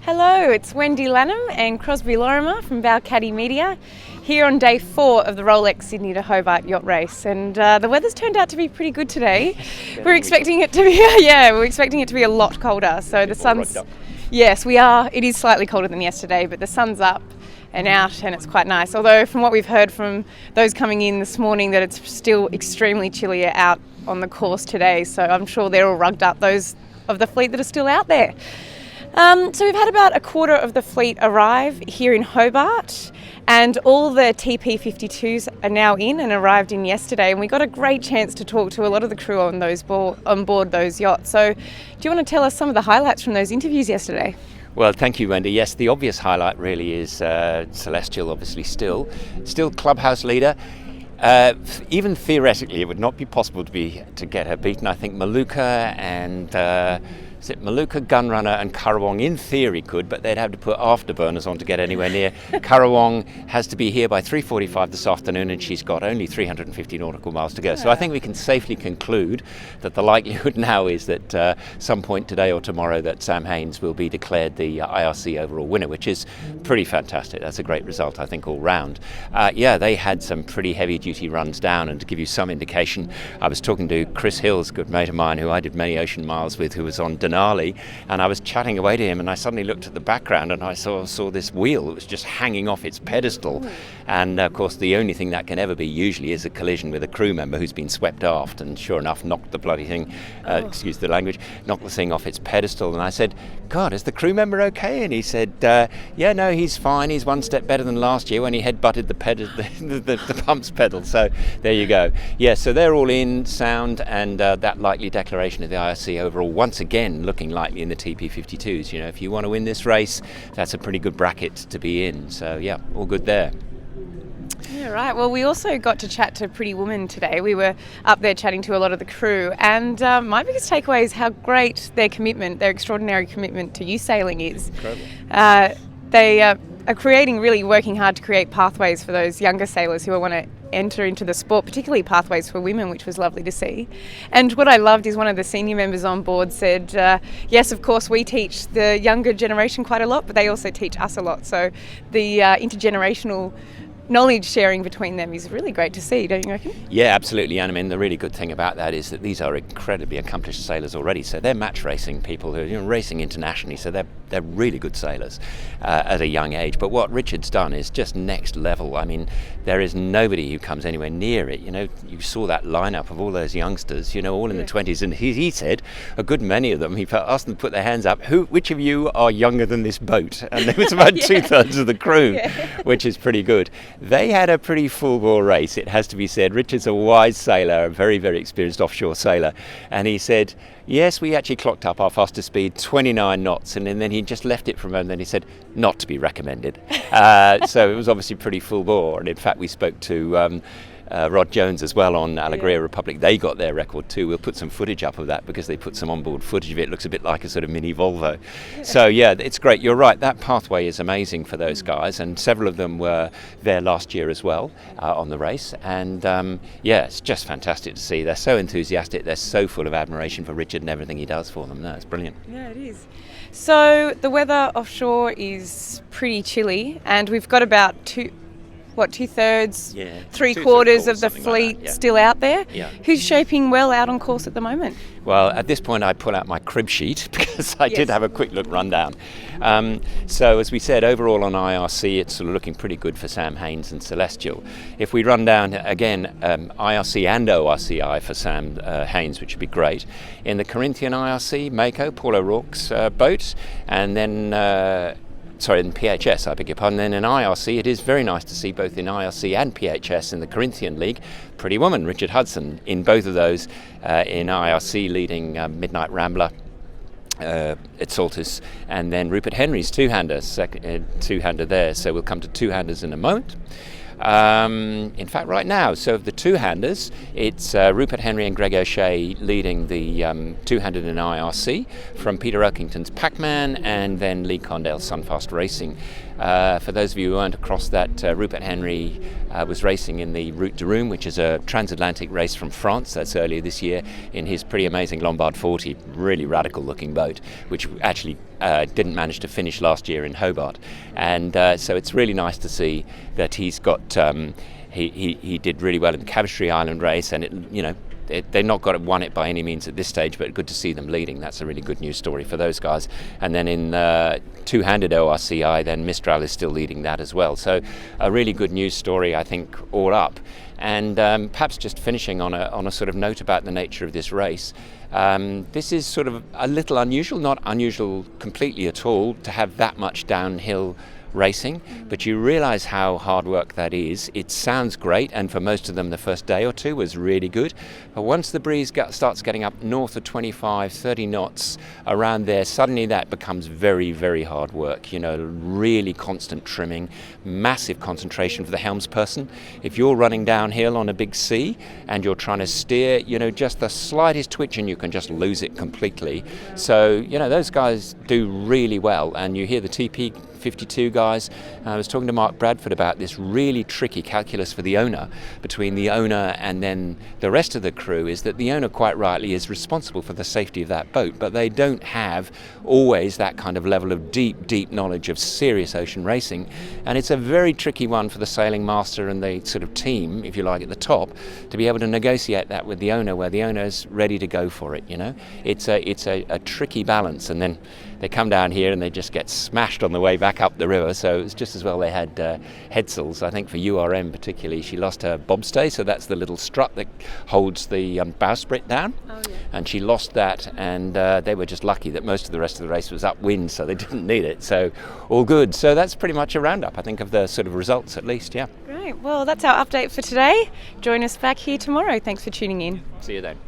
Hello, it's Wendi Lanham and Crosbie Lorimer from Balcaddy Media here on day 4 of the Rolex Sydney to Hobart yacht race, and the weather's turned out to be pretty good today. We're expecting it to be a lot colder. So the sun's yes, we are. It is slightly colder than yesterday, but the sun's up and out, and it's quite nice. Although from what we've heard from those coming in this morning, that it's still extremely chilly out on the course today. So I'm sure they're all rugged up, those of the fleet that are still out there. So we've had about a quarter of the fleet arrive here in Hobart, and all the TP52s are now in and arrived in yesterday, and we got a great chance to talk to a lot of the crew on board those yachts. So do you want to tell us some of the highlights from those interviews yesterday? Well, thank you, Wendy. Yes, the obvious highlight really is Celestial, obviously still clubhouse leader. Even theoretically, it would not be possible to get her beaten. I think Maluka and Gunrunner and Currawong in theory could, but they'd have to put afterburners on to get anywhere near. Currawong has to be here by 3:45 this afternoon, and she's got only 350 nautical miles to go. So I think we can safely conclude that the likelihood now is that some point today or tomorrow that Sam Haynes will be declared the IRC overall winner, which is pretty fantastic. That's a great result, I think, all round. They had some pretty heavy-duty runs down, and to give you some indication, I was talking to Chris Hills, a good mate of mine who I did many ocean miles with, who was on Denali, and I was chatting away to him, and I suddenly looked at the background and I saw this wheel that was just hanging off its pedestal. And of course the only thing that can ever be usually is a collision with a crew member who's been swept aft, and sure enough knocked the bloody thing, excuse the language, knocked the thing off its pedestal. And I said, God, is the crew member okay? And he said, yeah, no, he's fine, he's one step better than last year when he head-butted the pumps pedal. So there you go. Yeah, so they're all in sound, and that likely declaration of the IRC overall once again looking likely in the TP52s. You know, if you want to win this race, that's a pretty good bracket to be in. So yeah, all good there. Yeah, right. Well, we also got to chat to Pretty Woman today. We were up there chatting to a lot of the crew, and my biggest takeaway is how great their extraordinary commitment to youth sailing is. Incredible. They are working hard to create pathways for those younger sailors who want to enter into the sport, particularly pathways for women, which was lovely to see. And what I loved is one of the senior members on board said, yes, of course, we teach the younger generation quite a lot, but they also teach us a lot. So the intergenerational knowledge sharing between them is really great to see, don't you reckon? Yeah, absolutely. And I mean, the really good thing about that is that these are incredibly accomplished sailors already. So they're match racing people who are racing internationally. So they're really good sailors at a young age. But what Richard's done is just next level. I mean, there is nobody who comes anywhere near it. You know, you saw that lineup of all those youngsters, all in the 20s. And he said a good many of them, he asked them to put their hands up. Which of you are younger than this boat? And there was about 2/3 of the crew, which is pretty good. They had a pretty full-bore race, it has to be said. Richard's a wise sailor, a very, very experienced offshore sailor. And he said, yes, we actually clocked up our fastest speed, 29 knots. And then he just left it for a moment. Then he said, not to be recommended. So it was obviously pretty full-bore. And in fact, we spoke to Rod Jones as well on Alegria Republic. They got their record too. We'll put some footage up of that because they put some onboard footage of it. It looks a bit like a sort of mini Volvo. So yeah, it's great. You're right, that pathway is amazing for those guys, and several of them were there last year as well on the race. And it's just fantastic to see. They're so enthusiastic. They're so full of admiration for Richard and everything he does for them. No, it's brilliant. Yeah, it is. So the weather offshore is pretty chilly, and we've got about 2/3, 3/4 of the fleet still out there. Yeah. Who's shaping well out on course at the moment? Well, at this point I pull out my crib sheet because I did have a quick look rundown. So as we said, overall on IRC it's sort of looking pretty good for Sam Haynes and Celestial. If we run down again, IRC and ORCI for Sam Haynes, which would be great. In the Corinthian IRC, Mako, Paul O'Rourke's boat, and then in PHS, I beg your pardon. Then in IRC, it is very nice to see both in IRC and PHS in the Corinthian League, Pretty Woman, Richard Hudson, in both of those, in IRC leading Midnight Rambler, Exaltus, and then Rupert Henry's two-hander there. So we'll come to two-handers in a moment. In fact, right now, so of the two-handers, it's Rupert Henry and Greg O'Shea leading the two-handed in IRC from Peter Elkington's Pac-Man, and then Lee Condell's Sunfast Racing For those of you who weren't across that, Rupert Henry was racing in the Route de Rome, which is a transatlantic race from France. That's earlier this year in his pretty amazing Lombard 40, really radical looking boat, which actually didn't manage to finish last year in Hobart. And so it's really nice to see that he's got he did really well in the Cavistry Island race, and they've not won it by any means at this stage, but good to see them leading. That's a really good news story for those guys. And then in two-handed ORCI, then Mistral is still leading that as well. So a really good news story, I think, all up. And perhaps just finishing on a sort of note about the nature of this race. This is sort of a little unusual, not unusual completely at all, to have that much downhill racing, but you realise how hard work that is. It sounds great, and for most of them the first day or two was really good, but once the breeze starts getting up north of 25-30 knots around there, suddenly that becomes very, very hard work. Really constant trimming, massive concentration for the helmsperson. If you're running downhill on a big sea and you're trying to steer, just the slightest twitch and you can just lose it completely. So those guys do really well, and you hear the TP 52 guys. I was talking to Mark Bradford about this really tricky calculus for the owner, between the owner and then the rest of the crew, is that the owner quite rightly is responsible for the safety of that boat, but they don't have always that kind of level of deep knowledge of serious ocean racing, and it's a very tricky one for the sailing master and the sort of team, if you like, at the top, to be able to negotiate that with the owner, where the owner's ready to go for it. It's a tricky balance, and then they come down here and they just get smashed on the way back up the river. So it's just as well they had headsails. I think for URM particularly, she lost her bobstay, so that's the little strut that holds the bowsprit down. Oh, yeah. And she lost that, and they were just lucky that most of the rest of the race was upwind, so they didn't need it. So all good. So that's pretty much a roundup, I think, of the sort of results at least, yeah. Great. Well, that's our update for today. Join us back here tomorrow. Thanks for tuning in. See you then.